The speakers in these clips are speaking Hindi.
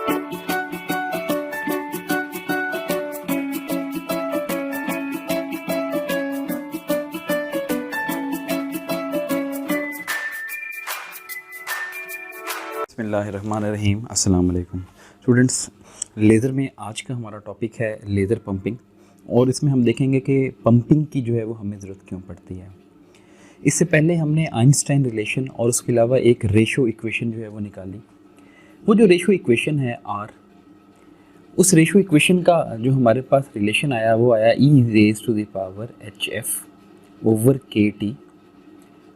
बिस्मिल्लाहिर्रहमानिर्रहीम। अस्सलाम वालेकुम स्टूडेंट्स। लेज़र में आज का हमारा टॉपिक है लेज़र पंपिंग, और इसमें हम देखेंगे कि पंपिंग की जो है वो हमें ज़रूरत क्यों पड़ती है। इससे पहले हमने आइंस्टाइन रिलेशन और उसके अलावा एक रेशो इक्वेशन जो है वो निकाली। वो जो रेशो इक्वेशन है आर, उस रेशो इक्वेशन का जो हमारे पास रिलेशन आया वो आया e raise to the power h f over k t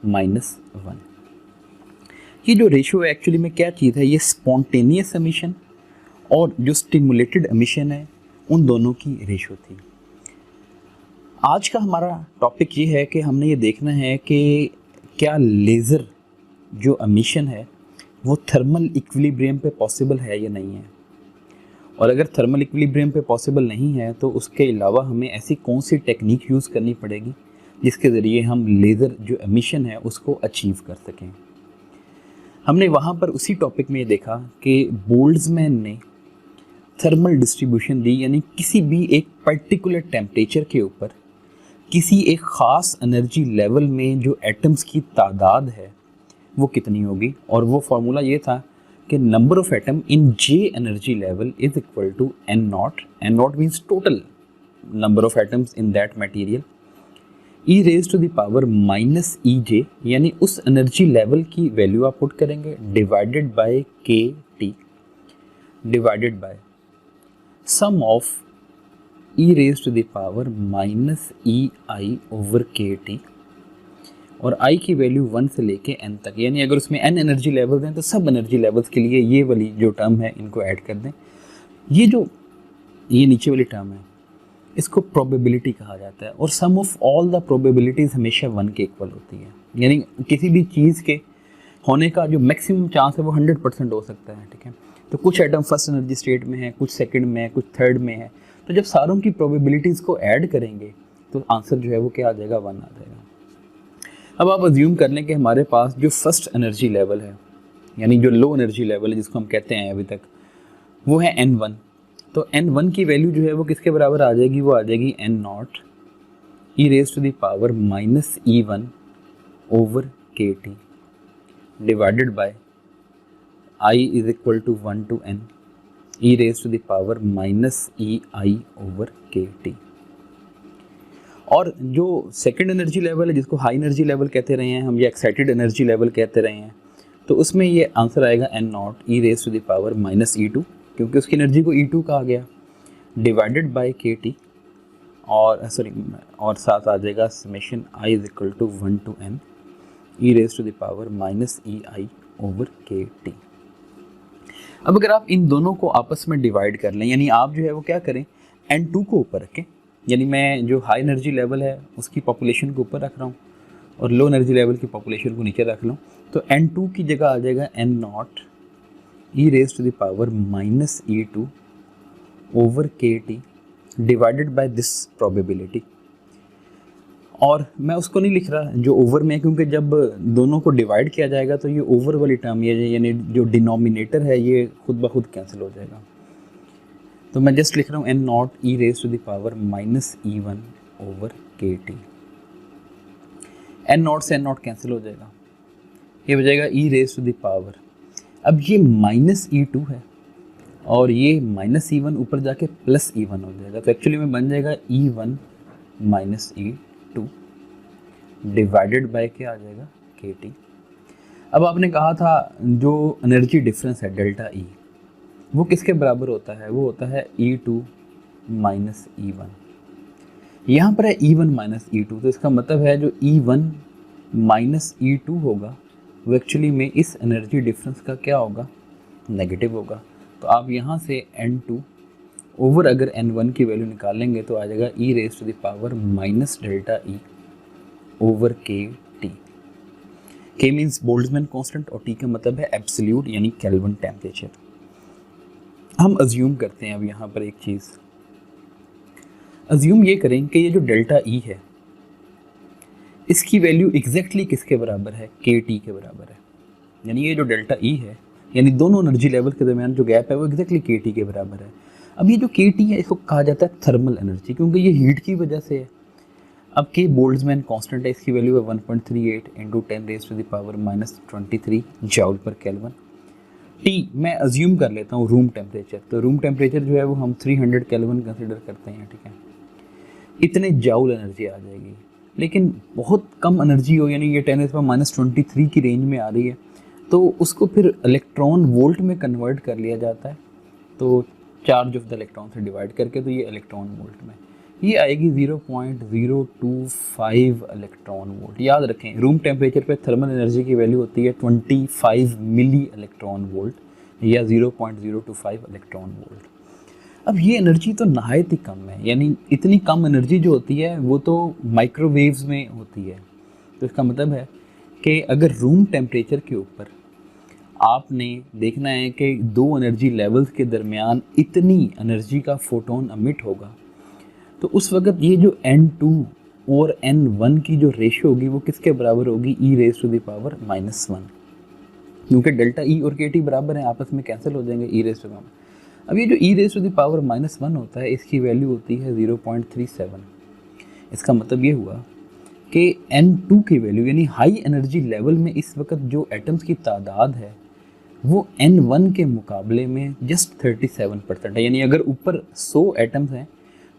minus 1। ये जो रेशो है एक्चुअली में क्या चीज़ है, ये स्पॉन्टेनियस एमिशन और जो स्टिमुलेटेड एमिशन है उन दोनों की रेशो थी। आज का हमारा टॉपिक ये है कि हमने ये देखना है कि क्या लेज़र जो एमिशन है वो थर्मल इक्विलिब्रियम पे पॉसिबल है या नहीं है, और अगर थर्मल इक्विलिब्रियम पे पॉसिबल नहीं है तो उसके अलावा हमें ऐसी कौन सी टेक्निक यूज़ करनी पड़ेगी जिसके ज़रिए हम लेज़र जो एमिशन है उसको अचीव कर सकें। हमने वहाँ पर उसी टॉपिक में ये देखा कि बोल्ट्जमैन ने थर्मल डिस्ट्रीब्यूशन दी, यानी किसी भी एक पर्टिकुलर टेम्परेचर के ऊपर किसी एक ख़ास एनर्जी लेवल में जो एटम्स की तादाद है वो कितनी होगी, और वो फार्मूला ये था कि number of atom in j energy level is equal to n naught. N naught means total number of atoms in that material, e raise to the power minus e j, यानी उस एनर्जी लेवल की वैल्यू आप पुट करेंगे divided by k t divided by sum of e raise to the power minus e i over k t, और आई की वैल्यू 1 से लेके n तक, यानी अगर उसमें n एनर्जी लेवल्स हैं तो सब एनर्जी लेवल्स के लिए ये वाली जो टर्म है इनको ऐड कर दें। ये नीचे वाली टर्म है इसको प्रोबेबिलिटी कहा जाता है, और सम ऑफ ऑल द प्रोबेबिलिटीज़ हमेशा 1 के इक्वल होती है, यानी किसी भी चीज़ के होने का जो मैक्सिमम चांस है वो 100% हो सकता है। ठीक है, तो कुछ एटम फर्स्ट एनर्जी स्टेट में है, कुछ सेकंड में है, कुछ थर्ड में है, तो जब सारों की प्रोबेबिलिटीज़ को ऐड करेंगे तो आंसर जो है वो क्या आ जाएगा, 1 आ जाएगा। अब आप अज्यूम कर लें कि हमारे पास जो फर्स्ट एनर्जी लेवल है, यानी जो लो एनर्जी लेवल है जिसको हम कहते हैं अभी तक, वो है n1। तो n1 की वैल्यू जो है वो किसके बराबर आ जाएगी, वो आ जाएगी n not e raise to the power minus E1 over k t divided by i is equal to 1 to n e raise to the power minus e i over k t. और जो सेकेंड एनर्जी लेवल है जिसको हाई एनर्जी लेवल कहते रहे हैं हम, या एक्साइटेड एनर्जी लेवल कहते रहे हैं, तो उसमें ये आंसर आएगा n not e raise to the power minus E2, क्योंकि उसकी एनर्जी को E2 कहा गया, डिवाइडेड बाय के टी, और साथ आ जाएगा summation i is equal to 1 to n e raise to the power minus e i over k T. अब अगर आप इन दोनों को आपस में डिवाइड कर लें, यानी आप जो है वो क्या करें, n2 को ऊपर रखें, यानी मैं जो हाई एनर्जी लेवल है उसकी पॉपुलेशन को ऊपर रख रहा हूँ और लो एनर्जी लेवल की पॉपुलेशन को नीचे रख लूँ, तो n2 की जगह आ जाएगा n not e raise to the power minus E2 over k t divided by this probability. और मैं उसको नहीं लिख रहा जो ओवर में है, क्योंकि जब दोनों को डिवाइड किया जाएगा तो ये ओवर वाली टर्म यानी जो डिनोमिनेटर है ये खुद ब खुद कैंसिल हो जाएगा। तो मैं जस्ट लिख रहा हूँ n not e raise to the power minus E1 over k T. n not से n नॉट कैंसिल हो जाएगा, ये हो जाएगा e raise to the power, अब ये माइनस E2 है और ये माइनस E1 ऊपर जाके प्लस E1 हो जाएगा, तो एक्चुअली में बन जाएगा E1 minus E2 divided by क्या आ जाएगा, के टी। अब आपने कहा था जो एनर्जी डिफरेंस है डेल्टा E वो किसके बराबर होता है, वो होता है E2 माइनस E1। यहाँ पर है E1 माइनस E2, तो इसका मतलब है जो E1 माइनस E2 होगा वो एक्चुअली में इस एनर्जी डिफरेंस का क्या होगा, नेगेटिव होगा। तो आप यहाँ से n2 ओवर अगर n1 की वैल्यू निकालेंगे तो आ जाएगा e raise to the power minus delta e over k t. K means Boltzmann constant और टी का मतलब है एब्सोल्यूट यानी केल्विन टेम्परेचर। हम अज्यूम करते हैं अब यहाँ पर एक चीज़, अज्यूम ये करें कि ये जो डेल्टा ई है इसकी वैल्यू एग्जैक्टली किसके बराबर है, के टी के बराबर है। यानी ये जो डेल्टा ई है यानी दोनों एनर्जी लेवल के दरमियान जो गैप है वो एग्जैक्टली के टी के बराबर है। अब ये जो के टी है इसको कहा जाता है थर्मल एनर्जी, क्योंकि ये हीट की वजह से है। अब के बोल्ट्जमैन कांस्टेंट है, इसकी वैल्यू है 1.38 इंटू 10⁻⁻23 जूल पर केल्विन। टी मैं अज्यूम कर लेता हूँ रूम टेम्परेचर, तो रूम टेम्परेचर जो है वो हम 300 केल्विन कंसिडर करते हैं, ठीक है। इतने जूल एनर्जी आ जाएगी, लेकिन बहुत कम एनर्जी हो, यानी ये 10⁻⁻23 की रेंज में आ रही है, तो उसको फिर इलेक्ट्रॉन वोल्ट में कन्वर्ट कर लिया जाता है, तो चार्ज ऑफ द इलेक्ट्रॉन से डिवाइड करके, तो ये इलेक्ट्रॉन वोल्ट में ये आएगी 0.025 इलेक्ट्रॉन वोल्ट। याद रखें रूम टेम्परेचर पे थर्मल एनर्जी की वैल्यू होती है 25 मिली इलेक्ट्रॉन वोल्ट या 0.025 इलेक्ट्रॉन वोल्ट। अब ये एनर्जी तो नहायत ही कम है, यानी इतनी कम एनर्जी जो होती है वो तो माइक्रोवेव्स में होती है। तो इसका मतलब है कि अगर रूम टेम्परेचर के ऊपर आपने देखना है कि दो एनर्जी लेवल्स के दरमियान इतनी एनर्जी का फोटोन अमिट होगा, तो उस वक्त ये जो n2 और n1 की जो रेशियो होगी वो किसके बराबर होगी, e⁻⁻⁻1, क्योंकि डेल्टा ई और के टी बराबर हैं, आपस में कैंसिल हो जाएंगे e⁻⁻। अब ये जो e⁻⁻1 होता है इसकी वैल्यू होती है 0.37। इसका मतलब ये हुआ कि n2 की वैल्यू यानी हाई एनर्जी लेवल में इस वक्त जो एटम्स की तादाद है वो n1 के मुकाबले में जस्ट 37% है। यानी अगर ऊपर 100 एटम्स हैं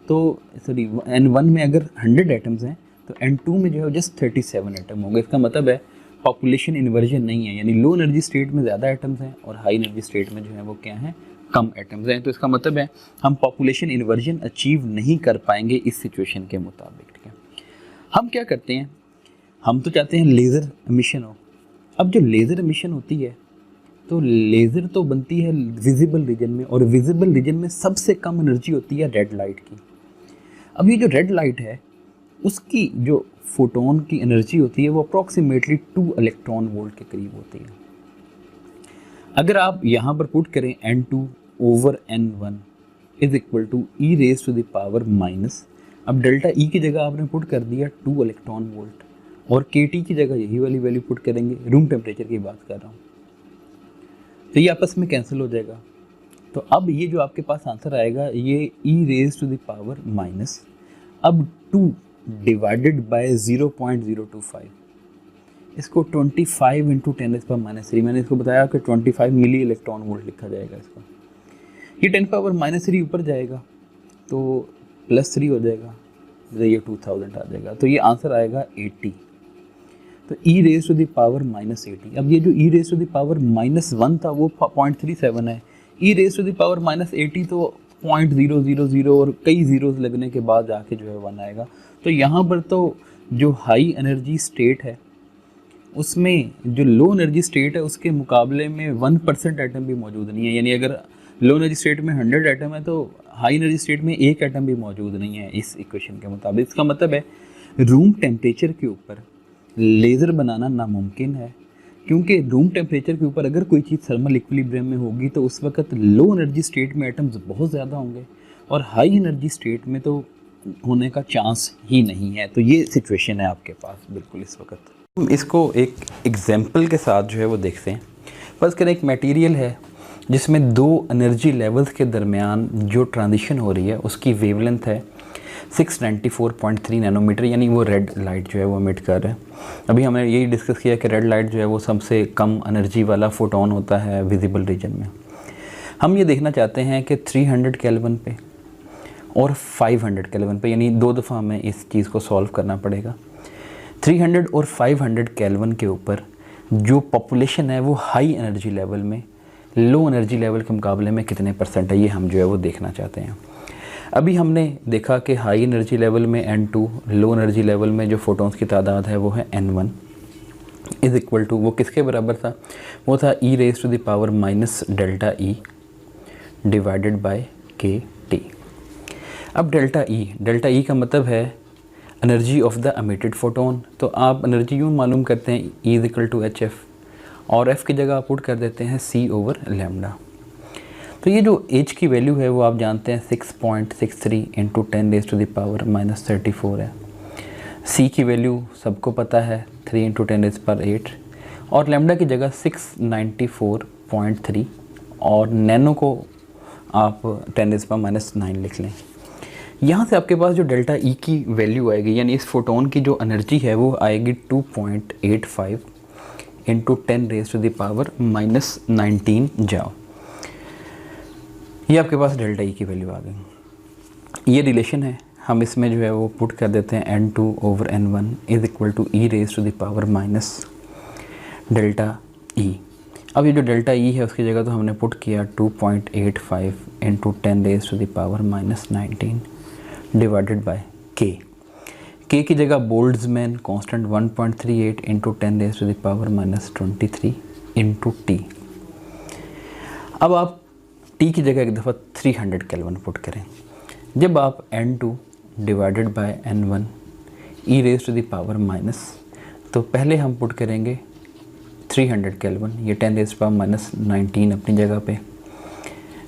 तो सॉरी n1 में अगर 100 एटम्स हैं तो n2 में जो है जस्ट 37 एटम होंगे। इसका मतलब है पॉपुलेशन इन्वर्जन नहीं है, यानी लो एनर्जी स्टेट में ज़्यादा एटम्स हैं और हाई एनर्जी स्टेट में जो है वो क्या है, कम एटम्स हैं। तो इसका मतलब है हम पॉपुलेशन इन्वर्जन अचीव नहीं कर पाएंगे इस सिचुएशन के मुताबिक, ठीक है। हम क्या करते हैं, हम तो चाहते हैं लेज़र एमिशन हो। अब जो लेज़र एमिशन होती है तो लेज़र तो बनती है विजिबल रीजन में, और विजिबल रीजन में सबसे कम एनर्जी होती है रेड लाइट की। अब ये जो रेड लाइट है उसकी जो फोटोन की एनर्जी होती है वो अप्रॉक्सीमेटली 2 इलेक्ट्रॉन वोल्ट के करीब होती है। अगर आप यहाँ पर पुट करें n2 over n1 is equal to e⁻⁻, अब डेल्टा ई की जगह आपने पुट कर दिया 2 इलेक्ट्रॉन वोल्ट, और के टी की जगह यही वाली वैल्यू पुट करेंगे, रूम टेम्परेचर की बात कर रहा हूँ, तो ये आपस में कैंसिल हो जाएगा। तो अब ये जो आपके पास आंसर आएगा ये e⁻⁻, अब 2 डिवाइडेड बाय 0.025, इसको 25 इंटू 10⁻⁻3, मैंने इसको बताया कि 25 मिली इलेक्ट्रॉन वोल्ट लिखा जाएगा इसको। ये 10⁻³ ऊपर जाएगा तो +3 हो जाएगा, ये 2000 आ जाएगा, तो ये आंसर आएगा 80। तो e⁻⁻80। अब ये जो e⁻⁻1 था वो 0.37 है, e⁻⁻80 तो 0.000 और कई ज़ीरोज़ लगने के बाद जाके जो है 1 आएगा। तो यहाँ पर तो जो हाई एनर्जी स्टेट है उसमें जो लो एनर्जी स्टेट है उसके मुकाबले में 1% एटम भी मौजूद नहीं है। यानी अगर लो एनर्जी स्टेट में 100 एटम है तो हाई एनर्जी स्टेट में 1 एटम भी मौजूद नहीं है इस इक्वेशन के मुताबिक। इसका मतलब है रूम टेम्परेचर के ऊपर लेज़र बनाना नामुमकिन है, क्योंकि रूम टेम्परेचर के ऊपर अगर कोई चीज़ थर्मल इक्विलिब्रियम में होगी तो उस वक्त लो एनर्जी स्टेट में एटम्स बहुत ज़्यादा होंगे और हाई एनर्जी स्टेट में तो होने का चांस ही नहीं है। तो ये सिचुएशन है आपके पास बिल्कुल इस वक्त। हम इसको एक एग्जांपल के साथ जो है वो देखते हैं। फर्स्ट करें एक मटेरियल है जिसमें दो एनर्जी लेवल्स के दरमियान जो ट्रांजिशन हो रही है उसकी वेवलेंथ है 694.3 नैनोमीटर, यानी वो रेड लाइट जो है वो एमिट कर रहा है। अभी हमने यही डिस्कस किया कि रेड लाइट जो है वो सबसे कम एनर्जी वाला फोटोन होता है विजिबल रीजन में। हम ये देखना चाहते हैं कि 300 केल्विन पे और 500 केल्विन पे, यानी 2 दफ़ा हमें इस चीज़ को सॉल्व करना पड़ेगा। 300 और 500 केल्विन के ऊपर जो पॉपुलेशन है वो हाई एनर्जी लेवल में लो एनर्जी लेवल के मुकाबले में कितने % है, ये हम जो है वो देखना चाहते हैं। अभी हमने देखा कि हाई एनर्जी लेवल में n2, लो एनर्जी लेवल में जो फोटोन्स की तादाद है वो है n1 इज़ इक्वल टू, वो किसके बराबर था, वो था e⁻⁻ delta E divided by k T. अब डेल्टा ई का मतलब है energy of the emitted photon. तो आप एनर्जी यूँ मालूम करते हैं E = hf, और f की जगह आप पुट कर देते हैं c/λ। तो ये जो h की वैल्यू है वो आप जानते हैं 6.63 इंटू 10⁻⁻34 है। c की वैल्यू सबको पता है 3 इंटू 10⁸, और लैम्डा की जगह 2.3 और नैनो को आप 10⁻⁻⁹ लिख लें। यहाँ से आपके पास जो डेल्टा ई की वैल्यू आएगी, यानी इस फोटोन की जो एनर्जी है वो आएगी 2.85 इंटू 10⁻⁻⁻19 जाओ। ये आपके पास डेल्टा ई की वैल्यू आ गई। ये रिलेशन है, हम इसमें जो है वो पुट कर देते हैं n2/n1 is equal to e⁻⁻ delta e. अब ये जो डेल्टा ई है उसकी जगह तो हमने पुट किया 2.85 इंटू 10⁻⁻19 डिवाइडेड बाय के की जगह Boltzmann constant 1.38 into 10⁻⁻23 into T. अब आप टी की जगह एक दफ़ा 300 केल्विन पुट करें। जब आप n2 divided by n1 e⁻⁻, तो पहले हम पुट करेंगे 300 केल्विन, ये 10⁻⁻19 अपनी जगह पे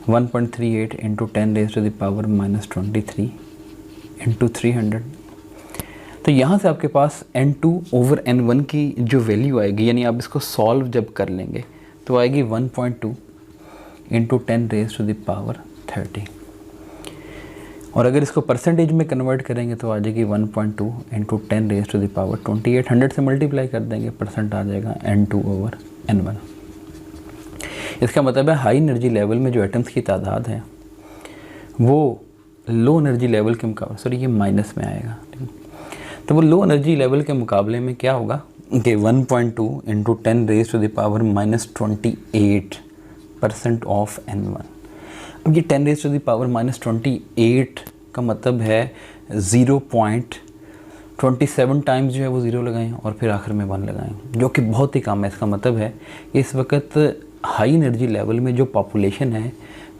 1.38 इंटू 10⁻⁻23 इंटू 300। तो यहाँ से आपके पास n2/n1 की जो वैल्यू आएगी, यानी आप इसको सॉल्व जब कर लेंगे तो आएगी 1.2 इंटू 10⁻30। और अगर इसको परसेंटेज में कन्वर्ट करेंगे तो आ जाएगी 1.2 इंटू 10⁻28। 100 से मल्टीप्लाई कर देंगे, परसेंट आ जाएगा n2/n1। इसका मतलब है हाई एनर्जी लेवल में जो एटम्स की तादाद है वो लो एनर्जी लेवल के मुकाबले, सॉरी ये माइनस में आएगा, तो वो लो एनर्जी लेवल के मुकाबले में क्या होगा कि 1.2 इंटू 10⁻⁻28% ऑफ n1। अब ये 10⁻⁻28 का मतलब है 0.27 टाइम्स जो है वो ज़ीरो लगाएं और फिर आखिर में 1 लगाएं, जो कि बहुत ही कम है। इसका मतलब है कि इस वक्त हाई एनर्जी लेवल में जो पॉपुलेशन है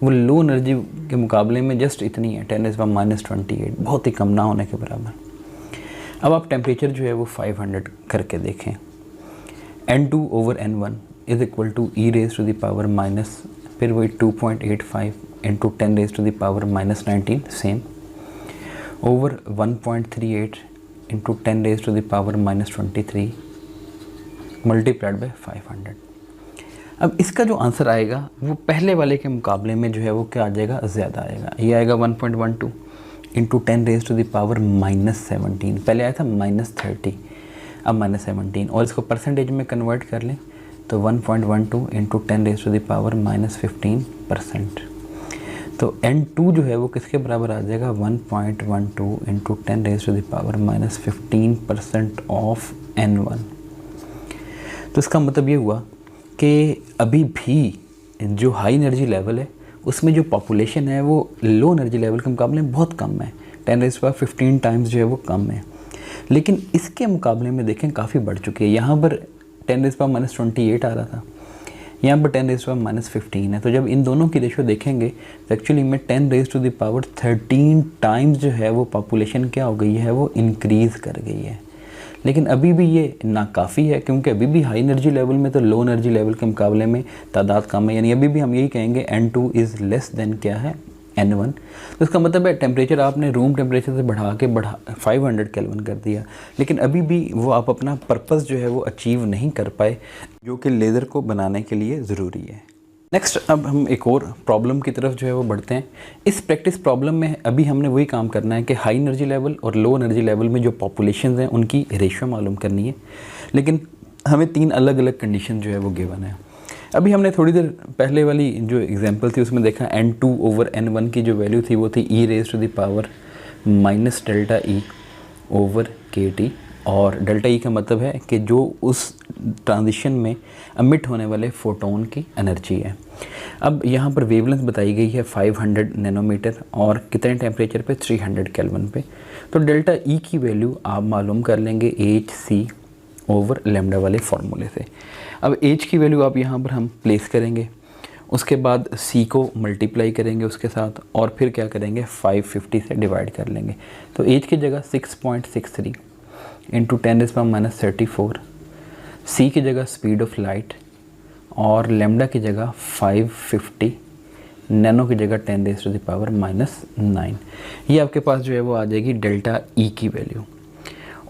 वो लो एनर्जी के मुकाबले में जस्ट इतनी है, 10⁻⁻28, बहुत ही कम ना होने के बराबर। अब आप टेम्परेचर जो है वो 500 करके देखें। n2/n1 is equal to e⁻⁻, फिर वही 2.85 into 10⁻⁻19 same over 1.38 into 10⁻⁻23 multiplied by 500। अब इसका जो आंसर आएगा वो पहले वाले के मुकाबले में जो है वो क्या आ जाएगा, ज़्यादा आएगा। ये आएगा 1.12 इंटू 10⁻⁻17। पहले आया था -30, अब -17। और इसको परसेंटेज में कन्वर्ट कर लें तो 1.12 इंटू 10⁻⁻15%। तो n2 जो है वो किसके बराबर आ जाएगा, 1.12 इंटू 10⁻⁻15% ऑफ n1। तो इसका मतलब ये हुआ कि अभी भी जो हाई एनर्जी लेवल है उसमें जो पॉपुलेशन है वो लो एनर्जी लेवल के मुकाबले में बहुत कम है, 10⁻15 टाइम्स जो है वो कम है। लेकिन इसके मुकाबले में देखें काफ़ी बढ़ चुकी है। यहाँ पर 10⁻⁻28 आ रहा था, यहाँ पर 10⁻⁻15 है। तो जब इन दोनों की रेशो देखेंगे तो एक्चुअली में 10⁻13 टाइम्स जो है वो पॉपुलेशन क्या हो गई है, वो इंक्रीज़ कर गई है। लेकिन अभी भी ये नाकाफ़ी है, क्योंकि अभी भी हाई एनर्जी लेवल में तो लो एनर्जी लेवल के मुकाबले में तादाद कम है। यानी अभी भी हम यही कहेंगे n2 इज़ लेस देन क्या है, n1। तो इसका मतलब है टेम्परेचर आपने रूम टेम्परेचर से बढ़ा 500 केल्विन कर दिया, लेकिन अभी भी वो आप अपना पर्पस जो है वो अचीव नहीं कर पाए, जो कि लेज़र को बनाने के लिए ज़रूरी है। नेक्स्ट अब हम एक और प्रॉब्लम की तरफ जो है वो बढ़ते हैं। इस प्रैक्टिस प्रॉब्लम में अभी हमने वही काम करना है कि हाई एनर्जी लेवल और लो एनर्जी लेवल में जो पॉपुलेशन हैं उनकी रेशो मालूम करनी है, लेकिन हमें 3 अलग अलग कंडीशन जो है वो गिवन है। अभी हमने थोड़ी देर पहले वाली जो एग्जांपल थी उसमें देखा n2/n1 की जो वैल्यू थी वो थी e⁻⁻ और डेल्टा ई का मतलब है कि जो उस ट्रांजिशन में अमिट होने वाले फोटोन की एनर्जी है। अब यहाँ पर वेवलेंथ बताई गई है 500 नैनोमीटर और कितने टेम्परेचर पे, 300 केल्विन पे। तो डेल्टा ई की वैल्यू आप मालूम कर लेंगे hc/λ वाले फार्मूले से। अब h की वैल्यू आप यहाँ पर हम प्लेस करेंगे, उसके बाद c को मल्टीप्लाई करेंगे उसके साथ और फिर क्या करेंगे 550 से डिवाइड कर लेंगे। तो h की जगह 6.63 इंटू 10⁻34, c की जगह स्पीड ऑफ लाइट और लैम्डा की जगह 550, नैनो की जगह 10⁻⁹ ये आपके पास जो है वो आ जाएगी डेल्टा ई की वैल्यू।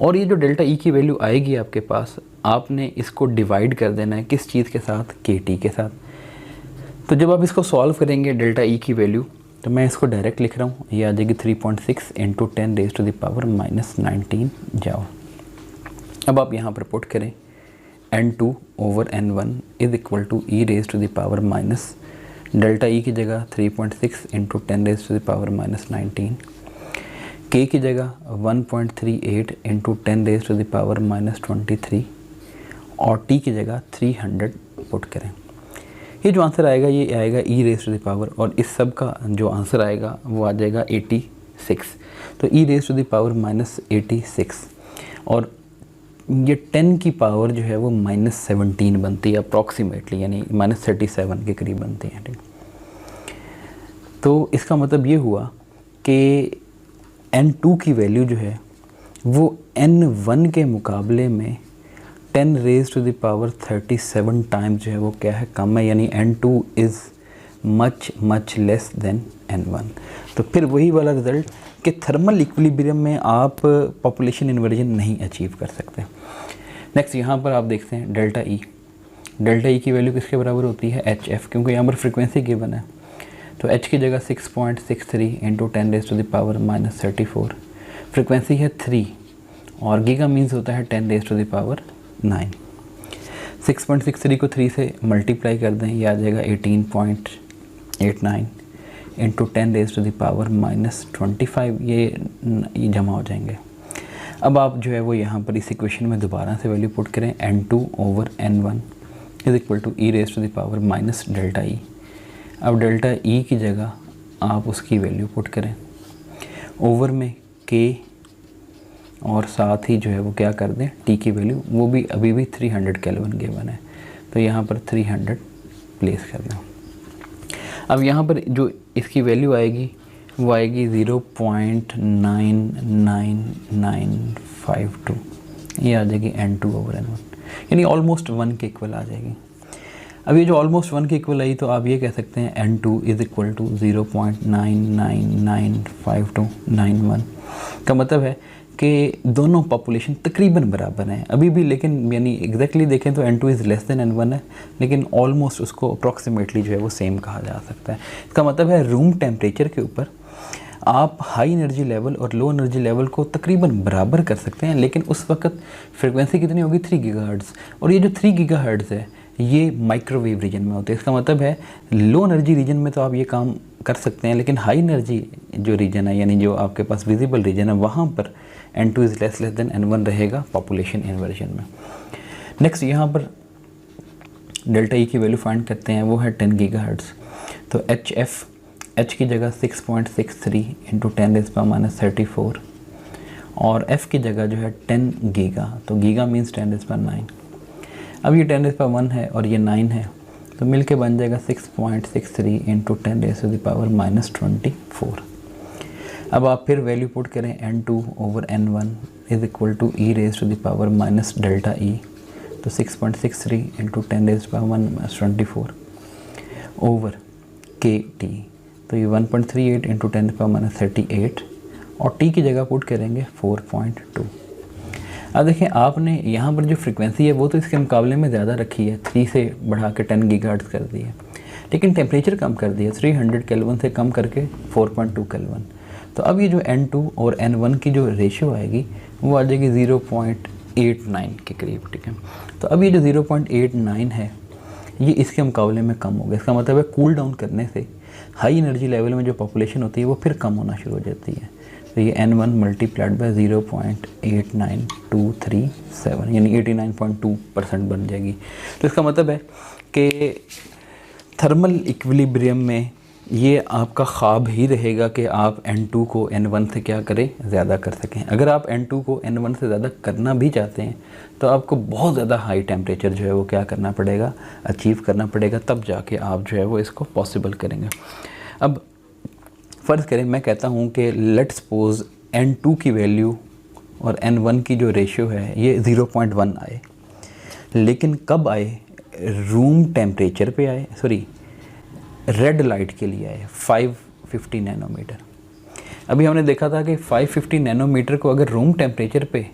और ये जो डेल्टा ई की वैल्यू आएगी आपके पास, आपने इसको डिवाइड कर देना है किस चीज़ के साथ, के टी के साथ। तो जब आप इसको सॉल्व करेंगे डेल्टा ई की वैल्यू, तो मैं इसको डायरेक्ट लिख रहा हूँ, ये आ जाएगी 3.6 into 10 raise to the power -19 joule. अब आप यहाँ पर पुट करें N2 over N1 is equal to e raise to the power minus delta e की जगह 3.6 into 10 raise to the power -19, k की जगह 1.38 into 10 raise to the power -23 और टी की जगह 300 पुट करें। ये जो आंसर आएगा ये आएगा e raise to the power, और इस सब का जो आंसर आएगा वो आ जाएगा 86। तो e raise to the power -86 और ये 10 की पावर जो है वो -17 बनती है अप्रॉक्सीमेटली, यानी -37 के करीब बनती है। ठीक, तो इसका मतलब ये हुआ कि N2 की वैल्यू जो है वो N1 के मुकाबले में 10 raise to the power 37 times जो है वो क्या है, कम है, यानी N2 is much less than N1। तो फिर वही वाला रिज़ल्ट कि थर्मल इक्विलिब्रियम में आप पॉपुलेशन इन्वर्जन नहीं अचीव कर सकते। नेक्स्ट यहाँ पर आप देखते हैं डेल्टा ई की वैल्यू किसके बराबर होती है, HF, क्योंकि यहाँ पर फ्रिक्वेंसी गिवन है। तो H की जगह 6.63 into 10 raise to the power -34, frequency है 3 और गीगा मीन्स होता है 10 रेज़ टू द पावर 9। 6.63 को 3 से मल्टीप्लाई कर दें, ये आ जाएगा 18.89 into 10 raise to the power -25, ये जमा हो जाएंगे। अब आप जो है वो यहाँ पर इस इक्वेशन में दोबारा से वैल्यू पुट करें, N2 over N1 is equal to e raise to the power minus delta e. अब डेल्टा ई की जगह आप उसकी वैल्यू पुट करें, ओवर में के और साथ ही जो है वो क्या कर दें, टी की वैल्यू, वो भी अभी भी 300 केल्विन गिवन है, तो यहाँ पर 300 प्लेस कर दें। अब यहाँ पर जो इसकी वैल्यू आएगी वो आएगी 0.99952, ये आ जाएगी N2 ओवर N1, यानी ऑलमोस्ट 1 के इक्वल आ जाएगी। अब ये जो ऑलमोस्ट 1 के इक्वल आई, तो आप ये कह सकते हैं N2 इज़ इक्वल टू 0.9995291 का मतलब है कि दोनों पॉपुलेशन तकरीबन बराबर हैं अभी भी, लेकिन यानी एग्जैक्टली देखें तो N2 is less than N1 है, लेकिन ऑलमोस्ट उसको अप्रॉक्सीमेटली जो है वो सेम कहा जा सकता है। इसका मतलब है रूम टेम्परेचर के ऊपर आप हाई एनर्जी लेवल और लो एनर्जी लेवल को तकरीबन बराबर कर सकते हैं, लेकिन उस वक्त फ्रिक्वेंसी कितनी होगी, 3 गीगाहर्ट्ज़, और ये जो 3 गीगाहर्ट्ज़ है ये माइक्रोवेव रीजन में होते हैं। इसका मतलब है लो एनर्जी रीजन में तो आप ये काम कर सकते हैं, लेकिन हाई एनर्जी जो रीजन है, यानी जो आपके पास विजिबल रीजन है, वहाँ पर N2 is less than N1 रहेगा पॉपुलेशन इन्वर्जन में। नेक्स्ट यहाँ पर डेल्टा ई की वैल्यू फाइंड करते हैं, वो है 10 गीगाहर्ट्ज़। तो H की जगह 6.63 इंटू 10 रेज़ पावर -34 और F की जगह जो है 10 गीगा, तो गीगा मीन्स 10 रेज़ पावर 9। अब ये 10 रेज़ पावर 1 है और ये 9 है, तो मिलके बन जाएगा 6.63 into 10 raise to the power -24। अब आप फिर वैल्यू पुट करें, N2 over N1 is equal to e raise to the power minus delta e, तो 6.63 into 10 raise to the power -24 over k T, तो ये 1.38 इंटू 10 टू द पावर -38 और टी की जगह पुट करेंगे 4.2। अब देखें आपने यहाँ पर जो फ्रीक्वेंसी है वो तो इसके मुकाबले में ज़्यादा रखी है, 3 से बढ़ा के 10 गीगाहर्ट्ज़ कर दी है, लेकिन टेम्परेचर कम कर दिया, 300 केल्विन से कम करके 4.2 केल्विन। तो अब ये जो N2 और N1 की जो रेशियो आएगी वो आ जाएगी 0.89 के करीब। ठीक है, तो अब ये जो 0.89 है ये इसके मुकाबले में कम हो गया। इसका मतलब है कूल डाउन करने से हाई एनर्जी लेवल में जो पॉपुलेशन होती है वो फिर कम होना शुरू हो जाती है। तो ये N1 मल्टीप्लाइड बाय 0.89237 यानी 89.2% बन जाएगी। तो इसका मतलब है कि थर्मल इक्विलिब्रियम में ये आपका ख्वाब ही रहेगा कि आप N2 को N1 से क्या करें, ज़्यादा कर सकें। अगर आप N2 को N1 से ज़्यादा करना भी चाहते हैं तो आपको बहुत ज़्यादा हाई टेम्परेचर जो है वो क्या करना पड़ेगा, अचीव करना पड़ेगा, तब जाके आप जो है वो इसको पॉसिबल करेंगे। अब फ़र्ज़ करें मैं कहता हूँ कि लेट्स सपोज N2 की वैल्यू और N1 की जो रेशियो है ये 0.1 आए, लेकिन कब आए, रूम टेम्परेचर पे आए, सॉरी रेड लाइट के लिए आए 550 नैनोमीटर। अभी हमने देखा था कि 550 नैनोमीटर को अगर रूम टेम्परेचर पे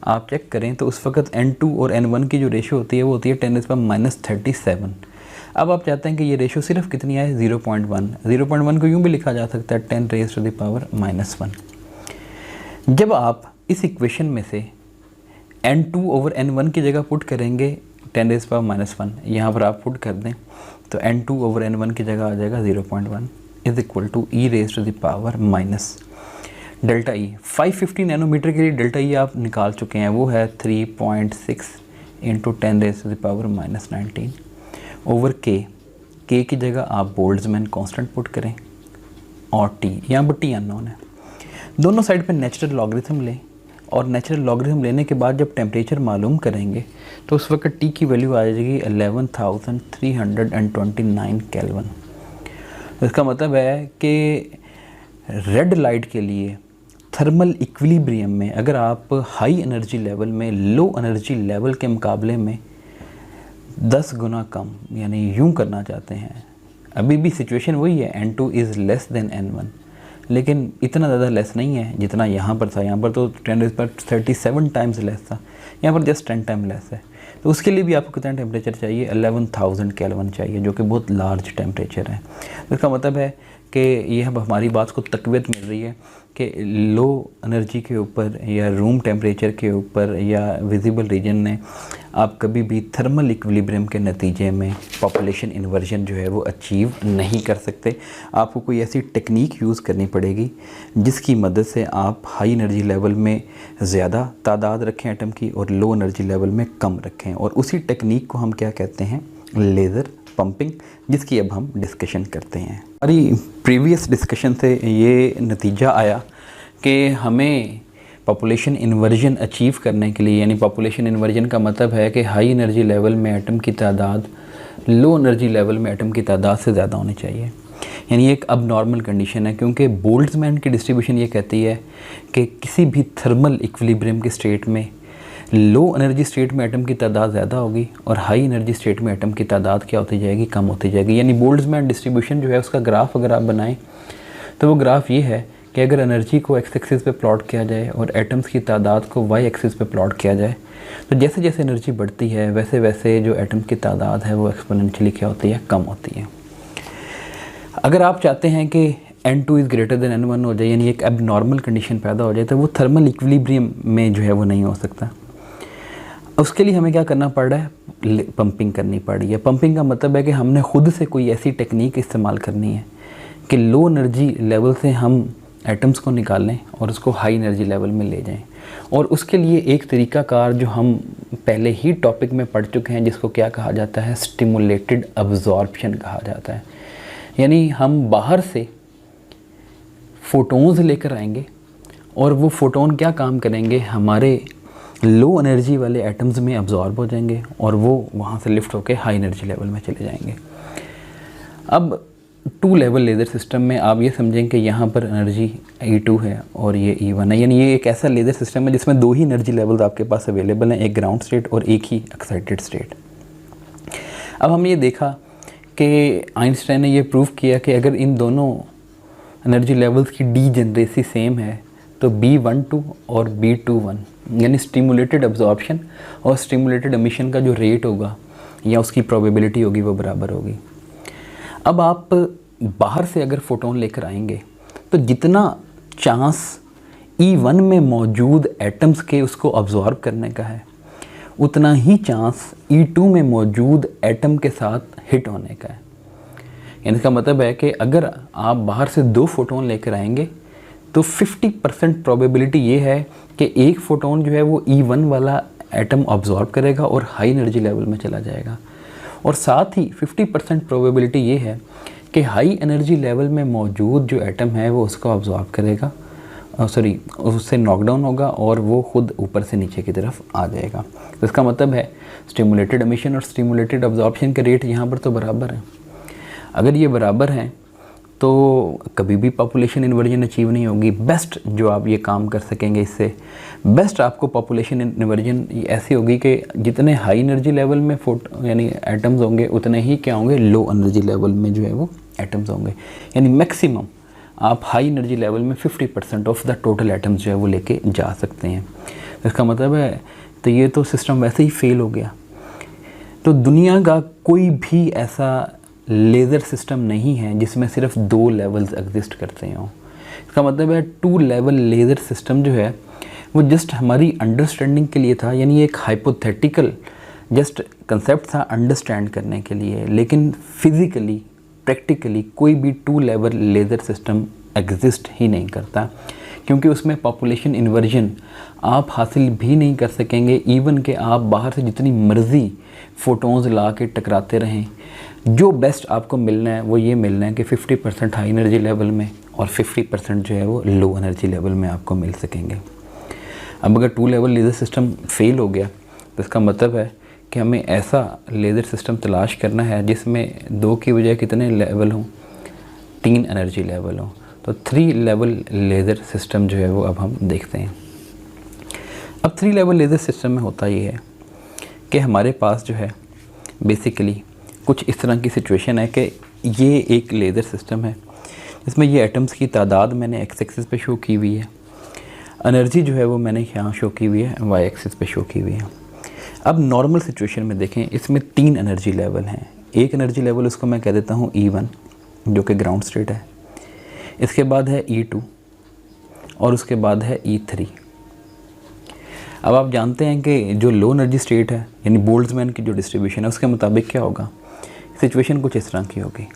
आप चेक करें तो उस वक्त N2 और N1 की जो रेशियो होती है वो होती है 10⁻⁻37। अब आप चाहते हैं कि ये रेशो सिर्फ कितनी आए, 0.1। 0.1 को यूँ भी लिखा जा सकता है 10⁻⁻⁻1। जब आप इस इक्वेशन में से n2/n1 की जगह पुट करेंगे 10⁻⁻1, यहाँ पर आप पुट कर दें तो n2/n1 की जगह आ जाएगा 0.1 is equal to e⁻⁻ delta e. 550 nanometre के लिए डेल्टा ई आप निकाल चुके हैं, वो है 3.6 इंटू 10⁻⁻19 ओवर के की जगह आप बोल्ट्जमैन कांस्टेंट पुट करें और टी, यहाँ पर टी अननोन है। दोनों साइड पे नेचुरल लॉगरिथम लें और नेचुरल लॉगरिथम लेने के बाद जब टेम्परेचर मालूम करेंगे तो उस वक्त टी की वैल्यू आ जाएगी 11,329 केल्विन। इसका मतलब है कि रेड लाइट के लिए थर्मल इक्विलिब्रियम में अगर आप हाई एनर्जी लेवल में लो एनर्जी लेवल के मुकाबले में 10 गुना कम, यानी यूं करना चाहते हैं, अभी भी सिचुएशन वही है, n2 is less than n1, लेकिन इतना ज़्यादा लेस नहीं है जितना यहाँ पर था। यहाँ पर तो 10⁻37 टाइम्स लेस था, यहाँ पर जस्ट 10 टाइम लेस है। तो उसके लिए भी आपको कितना टेम्परेचर चाहिए, 11,000 केल्विन चाहिए, जो कि बहुत लार्ज टेम्परेचर है। तो इसका मतलब है कि यह हमारी बात को तक़वियत मिल रही है कि लो एनर्जी के ऊपर या रूम टेम्परेचर के ऊपर या विजिबल रीजन ने आप कभी भी थर्मल इक्विलिब्रियम के नतीजे में पॉपुलेशन इन्वर्जन जो है वो अचीव नहीं कर सकते। आपको कोई ऐसी टेक्निक यूज़ करनी पड़ेगी जिसकी मदद से आप हाई एनर्जी लेवल में ज़्यादा तादाद रखें एटम की और लो एनर्जी लेवल में कम रखें, और उसी टेक्निक को हम क्या कहते हैं, लेज़र पंपिंग, जिसकी अब हम डिस्कशन करते हैं। हमारी प्रीवियस डिस्कशन से ये नतीजा आया कि हमें पॉपुलेशन इन्वर्जन अचीव करने के लिए, यानी पॉपुलेशन इन्वर्जन का मतलब है कि हाई एनर्जी लेवल में एटम की तादाद लो एनर्जी लेवल में एटम की तादाद से ज़्यादा होनी चाहिए। यानी एक अब नॉर्मल कंडीशन है, क्योंकि बोल्ट्जमैन की डिस्ट्रीब्यूशन ये कहती है कि किसी भी थर्मल इक्विलिब्रियम के स्टेट में लो एनर्जी स्टेट में एटम की तादाद ज़्यादा होगी और हाई एनर्जी स्टेट में एटम की तादाद क्या होती जाएगी, कम होती जाएगी। यानी बोल्ट्जमैन डिस्ट्रीब्यूशन जो है उसका ग्राफ अगर आप बनाएं तो वो ग्राफ ये है कि अगर एनर्जी को एक्स एक्सिस पे प्लॉट किया जाए और एटम्स की तादाद को वाई एक्सिस पे प्लॉट किया जाए तो जैसे जैसे एनर्जी बढ़ती है वैसे वैसे जो एटम की तादाद है वो एक्सपोनेंशियली क्या होती है, कम होती है। अगर आप चाहते हैं कि n2 is greater than n1 हो जाए, यानी एक अब नॉर्मल कंडीशन पैदा हो जाए, तो वो थर्मल इक्विलिब्रियम में जो है वो नहीं हो सकता। उसके लिए हमें क्या करना पड़ रहा है, पंपिंग करनी पड़ रही है। पंपिंग का मतलब है कि हमने खुद से कोई ऐसी टेक्निक इस्तेमाल करनी है कि लो एनर्जी लेवल से हम एटम्स को निकालें और उसको हाई एनर्जी लेवल में ले जाएं। और उसके लिए एक तरीक़ाकार जो हम पहले ही टॉपिक में पढ़ चुके हैं, जिसको क्या कहा जाता है, स्टिमुलेटेड अब्जॉर्प्शन कहा जाता है। यानी हम बाहर से फ़ोटोन्स लेकर आएंगे और वो फ़ोटोन क्या काम करेंगे, हमारे लो एनर्जी वाले एटम्स में अब्जॉर्ब हो जाएंगे और वो वहाँ से लिफ्ट होकर हाई एनर्जी लेवल में चले जाएंगे। अब 2 लेवल लेज़र सिस्टम में आप ये समझें कि यहाँ पर एनर्जी E2 है और ये E1 है, यानी ये एक ऐसा लेज़र सिस्टम है जिसमें 2 ही एनर्जी लेवल्स आपके पास अवेलेबल हैं, एक ग्राउंड स्टेट और एक ही एक्साइटेड स्टेट। अब हमने ये देखा कि आइंस्टाइन ने ये प्रूव किया कि अगर इन दोनों एनर्जी लेवल्स की डीजेनरेसी सेम है तो B12 और B21 यानी स्टिमुलेटेड अब्जॉर्प्शन और स्टिमुलेटेड एमिशन का जो रेट होगा या उसकी प्रोबेबिलिटी होगी वो बराबर होगी। अब आप बाहर से अगर फ़ोटोन लेकर आएंगे तो जितना चांस E1 में मौजूद एटम्स के उसको अब्जॉर्ब करने का है उतना ही चांस E2 में मौजूद एटम के साथ हिट होने का है। यानी इसका मतलब है कि अगर आप बाहर से 2 फोटोन लेकर आएंगे तो 50% प्रोबेबिलिटी ये है कि एक फ़ोटोन जो है वो E1 वाला एटम अब्जॉर्ब करेगा और हाई एनर्जी लेवल में चला जाएगा, और साथ ही 50% प्रोबेबिलिटी ये है कि हाई एनर्जी लेवल में मौजूद जो एटम है वो उसको अब्जॉर्ब करेगा, उससे नॉकडाउन होगा और वो खुद ऊपर से नीचे की तरफ आ जाएगा। तो इसका मतलब है स्टिमुलेटेड एमिशन और स्टिमुलेटेड अब्जॉर्प्शन के रेट यहाँ पर तो बराबर हैं। अगर ये बराबर हैं तो कभी भी पॉपुलेशन इन्वर्जन अचीव नहीं होगी। बेस्ट जो आप ये काम कर सकेंगे, इससे बेस्ट आपको पॉपुलेशन इन्वर्जन ऐसी होगी कि जितने हाई एनर्जी लेवल में यानी एटम्स होंगे उतने ही क्या होंगे, लो एनर्जी लेवल में जो है वो एटम्स होंगे। यानी मैक्सिमम आप हाई एनर्जी लेवल में 50% ऑफ द टोटल एटम्स जो है वो लेके जा सकते हैं। इसका मतलब है तो ये तो सिस्टम वैसे ही फेल हो गया। तो दुनिया का कोई भी ऐसा लेज़र सिस्टम नहीं है जिसमें सिर्फ 2 लेवल्स एग्जिस्ट करते हों। इसका मतलब है 2 लेवल लेज़र सिस्टम जो है वो जस्ट हमारी अंडरस्टैंडिंग के लिए था, यानी एक हाइपोथेटिकल जस्ट कंसेप्ट था अंडरस्टैंड करने के लिए, लेकिन फिज़िकली प्रैक्टिकली कोई भी 2 लेवल लेज़र सिस्टम एग्जिस्ट ही नहीं करता, क्योंकि उसमें पॉपुलेशन इन्वर्जन आप हासिल भी नहीं कर सकेंगे। इवन कि आप बाहर से जितनी मर्ज़ी फ़ोटोन्स ला के टकराते रहें, जो बेस्ट आपको मिलना है वो ये मिलना है कि 50% हाई एनर्जी लेवल में और 50% जो है वो लो एनर्जी लेवल में आपको मिल सकेंगे। अब अगर 2 लेवल लेज़र सिस्टम फेल हो गया तो इसका मतलब है कि हमें ऐसा लेज़र सिस्टम तलाश करना है जिसमें 2 की बजाय कितने लेवल हों, 3 एनर्जी लेवल हों। तो 3 लेवल लेज़र सिस्टम जो है वो अब हम देखते हैं। अब 3 लेवल लेज़र सिस्टम में होता ये है कि हमारे पास जो है बेसिकली कुछ इस तरह की सिचुएशन है कि ये एक लेज़र सिस्टम है जिसमें ये एटम्स की तादाद मैंने एक्स एक्सिस पे शो की हुई है, एनर्जी जो है वो मैंने यहाँ शो की हुई है, वाई एक्सिस पे शो की हुई है। अब नॉर्मल सिचुएशन में देखें, इसमें 3 एनर्जी लेवल हैं। एक एनर्जी लेवल उसको मैं कह देता हूँ E1 जो कि ग्राउंड स्टेट है, इसके बाद है E2 और उसके बाद है E3। अब आप जानते हैं कि जो लो एनर्जी स्टेट है यानी बोल्ट्जमैन की जो डिस्ट्रीब्यूशन है उसके मुताबिक क्या होगा, सिचुएशन कुछ इस तरह की होगी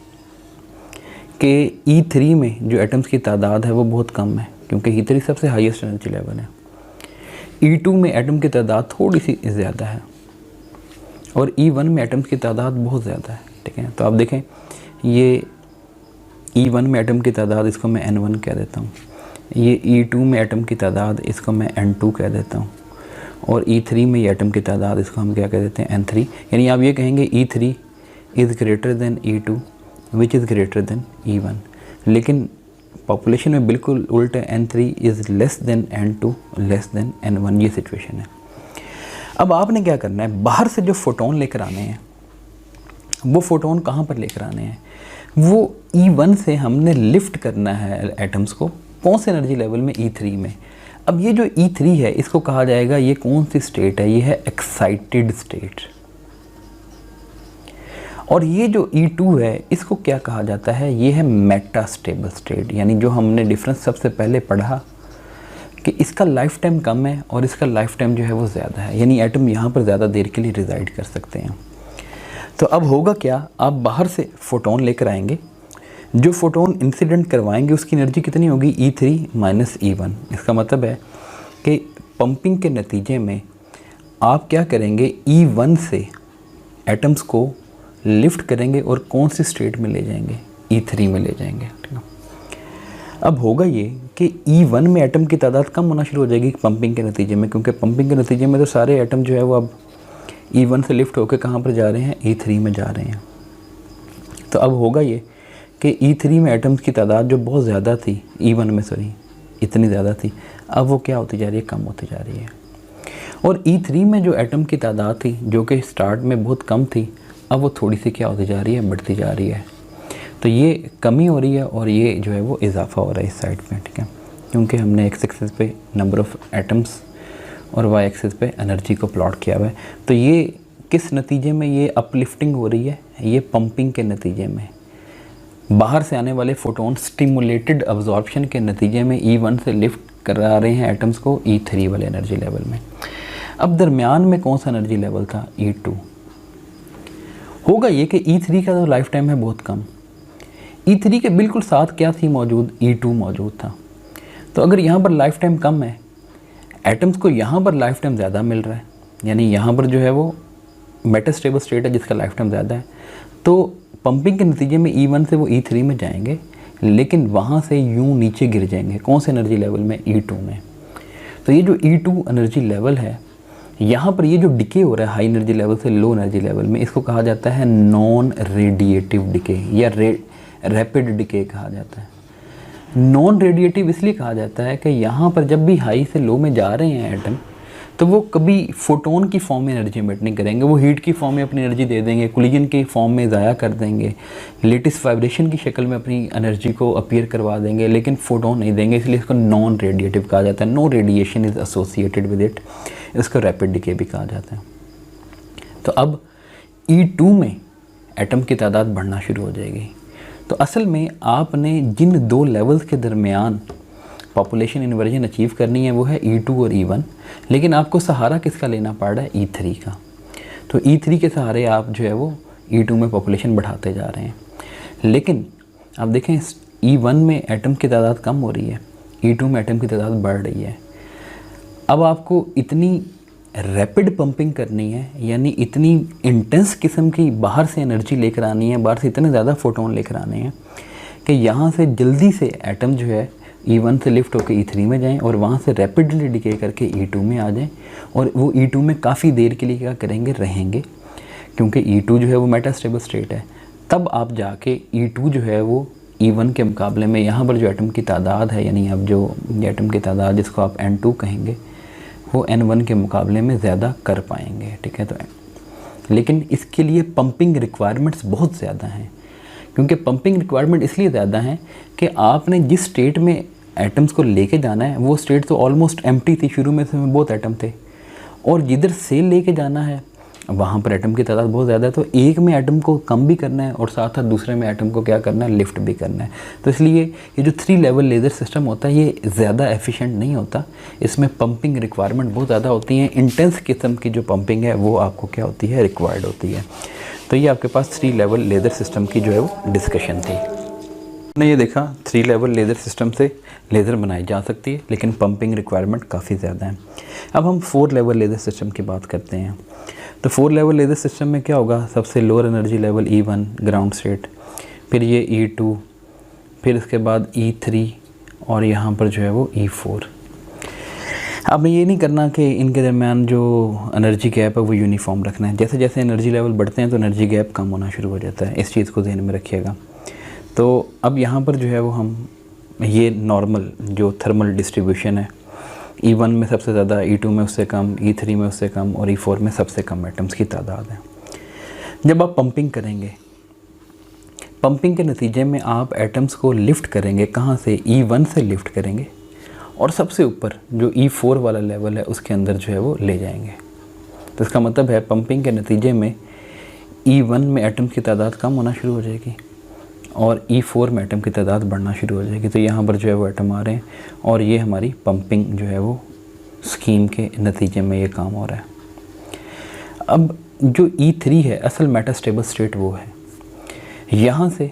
कि E3 में जो एटम्स की तादाद है वो बहुत कम है, क्योंकि E3 सबसे हाईएस्ट एनर्जी लेवल है। E2 में एटम की तादाद थोड़ी सी ज़्यादा है और E1 में एटम्स की तादाद बहुत ज़्यादा है। ठीक है, तो आप देखें ये E1 में एटम की तादाद, इसको मैं N1 कह देता हूँ। ये E2 में एटम की तादाद, इसको मैं N2 कह देता हूँ। और E3 में ये एटम की तादाद, इसको हम क्या कह देते हैं, N3। यानी आप ये कहेंगे E3 is greater than E2 which is greater than E1। लेकिन पॉपुलेशन में बिल्कुल उल्टा, N3 is less than N2 less than N1, ये सिचुएशन है। अब आपने क्या करना है, बाहर से जो फोटोन लेकर आने हैं वो फ़ोटोन कहाँ पर लेकर आने हैं, वो E1 से हमने लिफ्ट करना है एटम्स को, कौन से एनर्जी लेवल में, E3 में। अब ये जो E3 है इसको कहा जाएगा, ये कौन सी स्टेट है, ये है एक्साइटेड स्टेट। और ये जो E2 है इसको क्या कहा जाता है, ये है मेटास्टेबल स्टेट। यानी जो हमने डिफरेंस सबसे पहले पढ़ा कि इसका लाइफ टाइम कम है और इसका लाइफ टाइम जो है वो ज़्यादा है, यानी एटम यहाँ पर ज़्यादा देर के लिए रिजाइड कर सकते हैं। तो अब होगा क्या, आप बाहर से फ़ोटोन लेकर आएंगे, जो फ़ोटोन इंसिडेंट करवाएंगे उसकी एनर्जी कितनी होगी, E3 माइनस E1। इसका मतलब है कि पंपिंग के नतीजे में आप क्या करेंगे, E1 से एटम्स को लिफ्ट करेंगे और कौन सी स्टेट में ले जाएंगे, E3 में ले जाएंगे। ठीक है, अब होगा ये कि E1 में एटम की तादाद कम होना शुरू हो जाएगी पंपिंग के नतीजे में, क्योंकि पंपिंग के नतीजे में तो सारे एटम जो है वो अब E1 से लिफ्ट होकर कहाँ पर जा रहे हैं, E3 में जा रहे हैं। तो अब होगा ये कि E3 में एटम्स की तादाद जो बहुत ज़्यादा थी, E1 में सॉरी इतनी ज़्यादा थी, अब वो क्या होती जा रही है, कम होती जा रही है। और E3 में जो एटम की तादाद थी जो कि स्टार्ट में बहुत कम थी, अब वो थोड़ी सी क्या होती जा रही है, बढ़ती जा रही है। तो ये कमी हो रही है और ये जो है वो इजाफा हो रहा है इस साइड पे। ठीक है, क्योंकि हमने एक्स एक्सिस पे नंबर ऑफ़ एटम्स और वाई एक्सिस पे एनर्जी को प्लॉट किया हुआ है। तो ये किस नतीजे में ये अपलिफ्टिंग हो रही है, ये पंपिंग के नतीजे में, बाहर से आने वाले फोटोन स्टिमुलेटेड अब्जॉर्प्शन के नतीजे में E1 से लिफ्ट करा रहे हैं एटम्स को E3 वाले एनर्जी लेवल में। अब दरमियान में कौन सा एनर्जी लेवल था, E2। होगा ये कि E3 का तो लाइफ टाइम है बहुत कम, E3 के बिल्कुल साथ क्या थी मौजूद, E2 मौजूद था। तो अगर यहाँ पर लाइफ टाइम कम है, एटम्स को यहाँ पर लाइफ टाइम ज़्यादा मिल रहा है, यानी यहाँ पर जो है वो मेटास्टेबल स्टेट है जिसका लाइफ टाइम ज़्यादा है, तो पंपिंग के नतीजे में E1 से वो E3 में जाएंगे, लेकिन वहाँ से यूँ नीचे गिर जाएंगे, कौन से एनर्जी लेवल में, E2 में। तो ये जो E2 एनर्जी लेवल है, यहाँ पर ये जो डिके हो रहा है हाई एनर्जी लेवल से लो एनर्जी लेवल में, इसको कहा जाता है नॉन रेडिएटिव डिके या रैपिड डिके कहा जाता है। नॉन रेडिएटिव इसलिए कहा जाता है कि यहाँ पर जब भी हाई से लो में जा रहे हैं एटम, तो वो कभी फोटोन की फॉर्म में एनर्जी एमिट नहीं करेंगे, वो हीट की फॉर्म में अपनी एनर्जी दे देंगे, कोलिजन की फॉर्म में ज़ाया कर देंगे, लेटेस्ट वाइब्रेशन की शक्ल में अपनी एनर्जी को अपीयर करवा देंगे, लेकिन फोटोन नहीं देंगे, इसलिए इसको नॉन रेडिएटिव कहा जाता है। No radiation is associated with it, इसको रैपिड डिके भी कहा जाता है। तो अब E2 में एटम की तादाद बढ़ना शुरू हो जाएगी। तो असल में आपने जिन 2 लेवल्स के दरमियान पॉपुलेशन इन्वर्जन अचीव करनी है वो है E2 और E1, लेकिन आपको सहारा किसका लेना पड़ रहा है? E3 का। तो E3 के सहारे आप जो है वो E2 में पॉपुलेशन बढ़ाते जा रहे हैं। लेकिन आप देखें E1 में एटम की तादाद कम हो रही है, E2 में एटम की तादाद बढ़ रही है। अब आपको इतनी रैपिड पंपिंग करनी है, यानी इतनी इंटेंस किस्म की बाहर से एनर्जी लेकर आनी है, बाहर से इतने ज़्यादा फोटोन लेकर आने हैं कि यहाँ से जल्दी से एटम जो है E1 से लिफ्ट होकर E3 में जाएं और वहाँ से रैपिडली डिके करके E2 में आ जाएं, और वो E2 में काफ़ी देर के लिए क्या करेंगे? रहेंगे, क्योंकि E2 जो है वो मेटास्टेबल स्टेट है। तब आप जाके E2 जो है वो E1 के मुकाबले में यहाँ पर जो एटम की तादाद है, यानी अब जो एटम की तादाद जिसको आप N2 कहेंगे, वो N1 के मुकाबले में ज़्यादा कर पाएंगे। ठीक है, तो लेकिन इसके लिए पंपिंग रिक्वायरमेंट्स बहुत ज़्यादा हैं, क्योंकि पंपिंग रिक्वायरमेंट इसलिए ज़्यादा है कि आपने जिस स्टेट में एटम्स को लेके जाना है वो स्टेट तो ऑलमोस्ट एम्प्टी थी, शुरू में से बहुत एटम थे, और जिधर से लेके जाना है वहाँ पर एटम की तादाद बहुत ज़्यादा है। तो एक में एटम को कम भी करना है और साथ साथ दूसरे में एटम को क्या करना है? लिफ्ट भी करना है। तो इसलिए ये जो 3 लेवल लेज़र सिस्टम होता है ये ज़्यादा एफिशिएंट नहीं होता, इसमें पंपिंग रिक्वायरमेंट बहुत ज़्यादा होती हैं। इंटेंस किस्म की जो पंपिंग है वो आपको क्या होती है? रिक्वायर्ड होती है। तो ये आपके पास 3 लेवल लेज़र सिस्टम की जो है वो डिस्कशन थी। हमने ये देखा 3 लेवल लेज़र सिस्टम से लेज़र बनाई जा सकती है, लेकिन पंपिंग रिक्वायरमेंट काफ़ी ज़्यादा है। अब हम 4 लेवल लेज़र सिस्टम की बात करते हैं। तो 4 लेवल लेज़र सिस्टम में क्या होगा? सबसे lower energy level E1 ground state, फिर ये E2, फिर इसके बाद E3 और यहाँ पर जो है वो E4। अब ये नहीं करना कि इनके दरमियान जो एनर्जी गैप है वो यूनिफॉर्म रखना है। जैसे जैसे एनर्जी लेवल बढ़ते हैं तो एनर्जी गैप कम होना शुरू हो जाता है, इस चीज़ को ध्यान में रखिएगा। तो अब यहाँ पर जो है वो हम ये नॉर्मल जो थर्मल डिस्ट्रीब्यूशन है, E1 में सबसे ज़्यादा, E2 में उससे कम, E3 में उससे कम और E4 में सबसे कम एटम्स की तादाद है। जब आप पंपिंग करेंगे, पंपिंग के नतीजे में आप एटम्स को लिफ्ट करेंगे, कहाँ से? E1 से लिफ्ट करेंगे और सबसे ऊपर जो E4 वाला लेवल है उसके अंदर जो है वो ले जाएंगे। तो इसका मतलब है पंपिंग के नतीजे में E1 में एटम की तादाद कम होना शुरू हो जाएगी और E4 में एटम की तादाद बढ़ना शुरू हो जाएगी। तो यहाँ पर जो है वो एटम आ रहे हैं और ये हमारी पंपिंग जो है वो स्कीम के नतीजे में ये काम हो रहा है। अब जो E3 है असल मेटास्टेबल स्टेट वो है, यहाँ से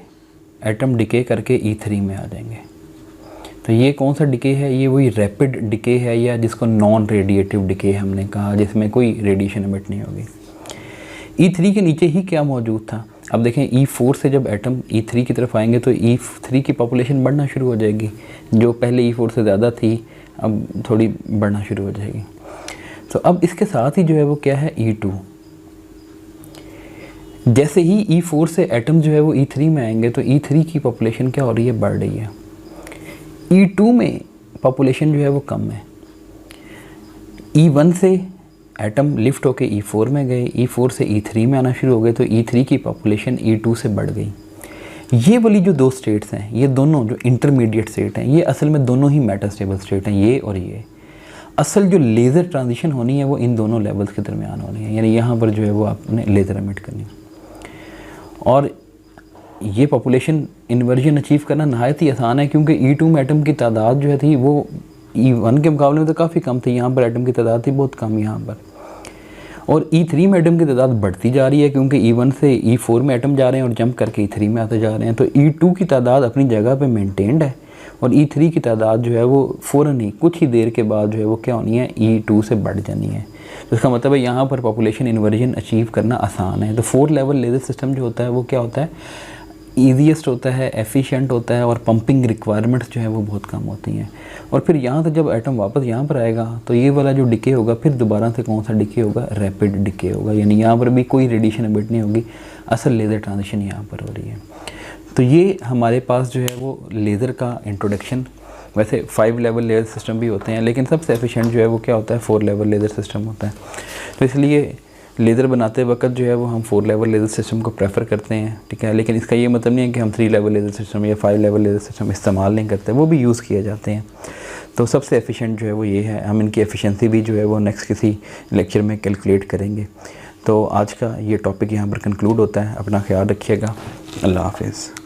एटम डिके करके E3 में आ जाएंगे। तो ये कौन सा डिके है? ये वही रैपिड डिके है, या जिसको नॉन रेडिएटिव डिके हमने कहा, जिसमें कोई रेडिएशन एमिट नहीं होगी। E3 के नीचे ही क्या मौजूद था? अब देखें E4 से जब एटम E3 की तरफ आएंगे तो E3 की पॉपुलेशन बढ़ना शुरू हो जाएगी, जो पहले E4 से ज़्यादा थी अब थोड़ी बढ़ना शुरू हो जाएगी। तो अब इसके साथ ही जो है वो क्या है? E2। जैसे ही E4 से एटम जो है वो E3 में आएंगे तो E3 की पॉपुलेशन क्या हो रही है? बढ़ रही है। E2 में पॉपुलेशन जो है वो कम है। E1 से एटम लिफ्ट होके E4 में गए, E4 से E3 में आना शुरू हो गए तो E3 की पॉपुलेशन E2 से बढ़ गई। ये वाली जो 2 स्टेट्स हैं, ये दोनों जो इंटरमीडिएट स्टेट हैं, ये असल में दोनों ही मेटास्टेबल स्टेट हैं, ये और ये। असल जो लेज़र ट्रांजिशन होनी है वो इन दोनों लेवल्स के दरमियान होनी है, यानी यहाँ पर जो है वो आपने लेज़र एमिट करनी है। और ये पॉपुलेशन इन्वर्जन अचीव करना नहायत ही आसान है, क्योंकि E2 में एटम की तादाद जो है थी वो E1 के मुकाबले में तो काफ़ी कम थी, यहाँ पर एटम की तादाद थी बहुत कम यहाँ पर। और E3 में एटम की तादाद बढ़ती जा रही है, क्योंकि E1 से E4 में एटम जा रहे हैं और जंप करके E3 में आते जा रहे हैं। तो E2 की तादाद अपनी जगह पे मेंटेन्ड है और E3 की तादाद जो है वो फ़ौरन ही कुछ ही देर के बाद जो है वो क्या होनी है? E2 से बढ़ जानी है। तो इसका मतलब है यहाँ पर पॉपुलेशन इन्वर्जन अचीव करना आसान है। तो 4 लेवल लेज़र सिस्टम जो होता है वो क्या होता है? ईजीएस्ट होता है, एफिशिएंट होता है और पंपिंग रिक्वायरमेंट्स जो है वो बहुत कम होती हैं। और फिर यहाँ से जब एटम वापस यहाँ पर आएगा तो ये वाला जो डिके होगा फिर दोबारा से कौन सा डिके होगा? रैपिड डिके होगा, यानी यहाँ पर भी कोई रेडिएशन एमिट नहीं होगी, असल लेज़र ट्रांजिशन यहाँ पर हो रही है। तो ये हमारे पास जो है वो लेज़र का इंट्रोडक्शन। वैसे 5 लेवल लेज़र सिस्टम भी होते हैं, लेकिन सबसे एफिशिएंट जो है वो क्या होता है? 4 लेवल लेज़र सिस्टम होता है। तो इसलिए लेज़र बनाते वक्त जो है वो हम 4 लेवल लेज़र सिस्टम को प्रेफर करते हैं, ठीक है। लेकिन इसका ये मतलब नहीं है कि हम 3 लेवल लेज़र सिस्टम या 5 लेवल लेज़र सिस्टम इस्तेमाल नहीं करते, वो भी यूज़ किए जाते हैं। तो सबसे एफिशिएंट जो है वो ये है। हम इनकी एफिशिएंसी भी जो है वो नेक्स्ट किसी लेक्चर में कैलकुलेट करेंगे। तो आज का ये टॉपिक यहाँ पर कंक्लूड होता है। अपना ख्याल रखिएगा। अल्लाह हाफिज़।